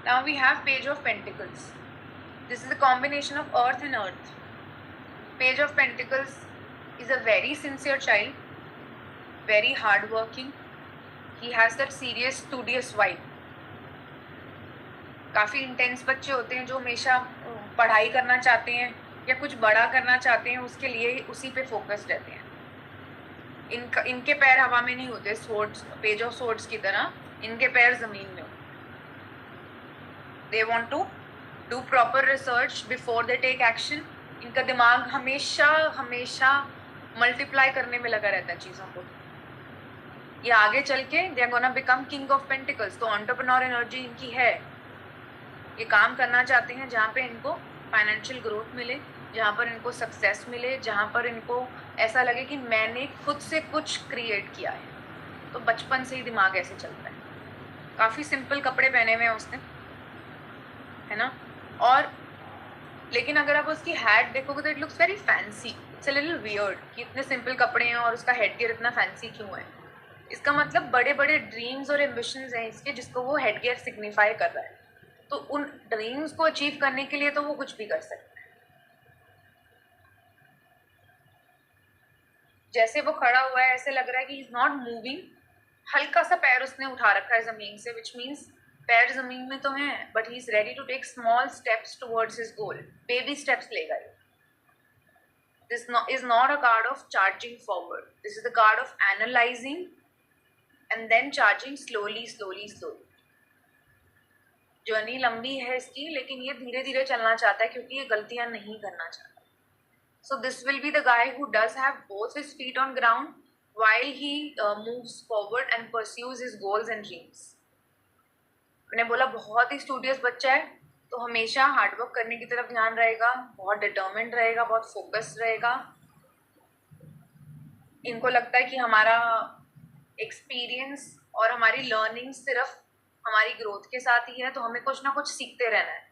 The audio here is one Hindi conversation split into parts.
Now we have Page of Pentacles. This is a combination of earth and earth. Page of Pentacles is a very sincere child, very hardworking. He has that serious, studious vibe. काफ़ी इंटेंस बच्चे होते हैं जो हमेशा पढ़ाई करना चाहते हैं या कुछ बड़ा करना चाहते हैं, उसके लिए उसी पे फोकस्ड रहते हैं. इनके पैर हवा में नहीं होते स्वॉर्ड्स, पेज ऑफ स्वॉर्ड्स की तरह. इनके पैर जमीन में होते. They want to do proper research before they take action. इनका दिमाग हमेशा हमेशा मल्टीप्लाई करने में लगा रहता है चीज़ों को. ये आगे चल के they are gonna become king of pentacles. तो एंटरप्रेन्योर एनर्जी इनकी है. ये काम करना चाहते हैं जहाँ पे इनको फाइनेंशियल ग्रोथ मिले, जहाँ पर इनको सक्सेस मिले, जहाँ पर इनको ऐसा लगे कि मैंने खुद से कुछ क्रिएट किया है. तो बचपन से ही दिमाग ऐसे चलता है. काफ़ी सिंपल कपड़े पहने हुए हैं उसने, है ना. और लेकिन अगर आप उसकी हैट देखोगे तो it looks very fancy. It's a little weird कि इतने सिंपल कपड़े हैं और उसका हेड गियर इतना फैंसी क्यों है. इसका मतलब बड़े बड़े ड्रीम्स और एम्बिशंस हैं इसके, जिसको वो हेड गियर सिग्निफाई कर रहा है. तो उन ड्रीम्स को अचीव करने के लिए तो वो कुछ भी कर सकता है. जैसे वो खड़ा हुआ है ऐसे लग रहा है कि ही इज नॉट मूविंग. हल्का सा पैर उसने उठा रखा है जमीन से, विच मीन्स पैर जमीन में तो हैं, but he is ready to take small steps towards his goal. Baby steps लेगा ये. This is not a card of charging forward. This is the card of analyzing and then charging slowly, slowly, slowly. Journey लंबी है इसकी, लेकिन ये धीरे धीरे चलना चाहता है क्योंकि ये गलतियां नहीं करना चाहता. So this will be the guy who does have both his feet on ground while he moves forward and pursues his goals and dreams. मैंने बोला बहुत ही स्टूडियस बच्चा है, तो हमेशा हार्डवर्क करने की तरफ ध्यान रहेगा, बहुत डिटर्मिन्ड रहेगा, बहुत फोकस्ड रहेगा. इनको लगता है कि हमारा एक्सपीरियंस और हमारी लर्निंग सिर्फ हमारी ग्रोथ के साथ ही है, तो हमें कुछ ना कुछ सीखते रहना है.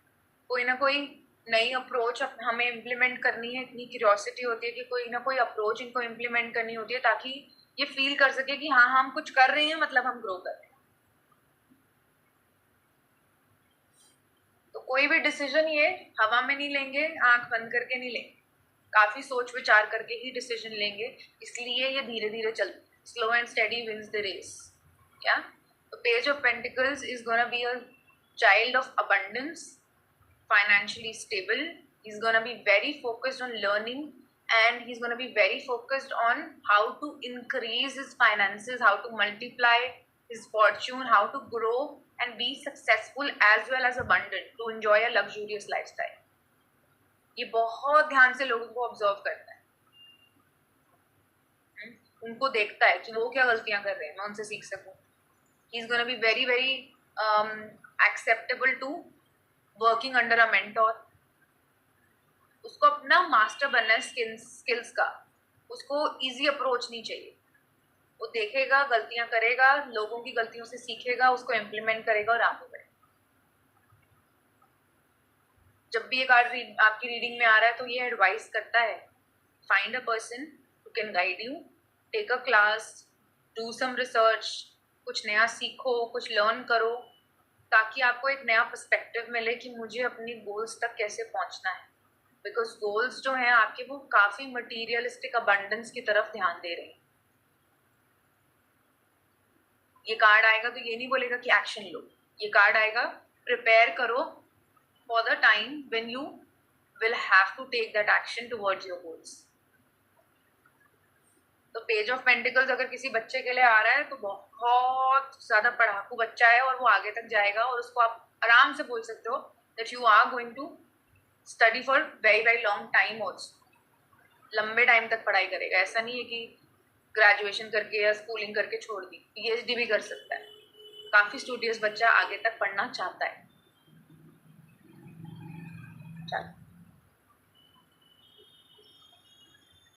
कोई ना कोई नई अप्रोच हमें इम्प्लीमेंट करनी है. इतनी क्यूरियोसिटी होती है कि कोई ना कोई अप्रोच इनको इम्प्लीमेंट करनी होती है ताकि ये फील कर सके कि हाँ हम कुछ कर रहे हैं, मतलब हम ग्रो कर रहे हैं. तो कोई भी डिसीजन ये हवा में नहीं लेंगे, आंख बंद करके नहीं लेंगे. काफ़ी सोच विचार करके ही डिसीजन लेंगे. इसलिए ये धीरे धीरे चलते. Slow and steady wins the race. क्या? तो page of pentacles is gonna be a child of abundance, financially stable. He's gonna be very focused on learning, and he's gonna be very focused on how to increase his finances, how to multiply his fortune, how to grow and be successful as well as abundant, to enjoy a luxurious lifestyle. ये बहुत ध्यान से लोगों को ऑब्जर्व करता है. उनको देखता है कि वो क्या गलतियां कर रहे हैं, मैं उनसे सीख सकूं. He's gonna be very very acceptable to working under a mentor. उसको अपना मास्टर बनना है स्किल्स का. उसको इजी अप्रोच नहीं चाहिए. वो देखेगा, गलतियां करेगा, लोगों की गलतियों से सीखेगा, उसको इम्प्लीमेंट करेगा और आगे बढ़ेगा. जब भी ये कार्ड आपकी रीडिंग में आ रहा है तो ये एडवाइस करता है, find a person who can guide you, take a class, do some research, कुछ नया सीखो, कुछ लर्न करो, ताकि आपको एक नया पर्सपेक्टिव मिले कि मुझे अपनी गोल्स तक कैसे पहुंचना है. बिकॉज गोल्स जो हैं आपके वो काफ़ी मटीरियलिस्टिक अबंडेंस की तरफ ध्यान दे रहे हैं. ये कार्ड आएगा तो ये नहीं बोलेगा कि एक्शन लो. ये कार्ड आएगा प्रिपेयर करो for the time when you will have to take that action towards your goals. तो पेज ऑफ पेंटिकल्स अगर किसी बच्चे के लिए आ रहा है तो बहुत ज़्यादा पढ़ाकू बच्चा है और वो आगे तक जाएगा, और उसको आप आराम से बोल सकते हो that you are going to study for very very long time also. लंबे टाइम तक पढ़ाई करेगा. ऐसा नहीं है कि ग्रेजुएशन करके या स्कूलिंग करके छोड़ दी. PhD भी कर सकता है. काफ़ी स्टूडियस बच्चा आगे तक पढ़ना चाहता है. चलो.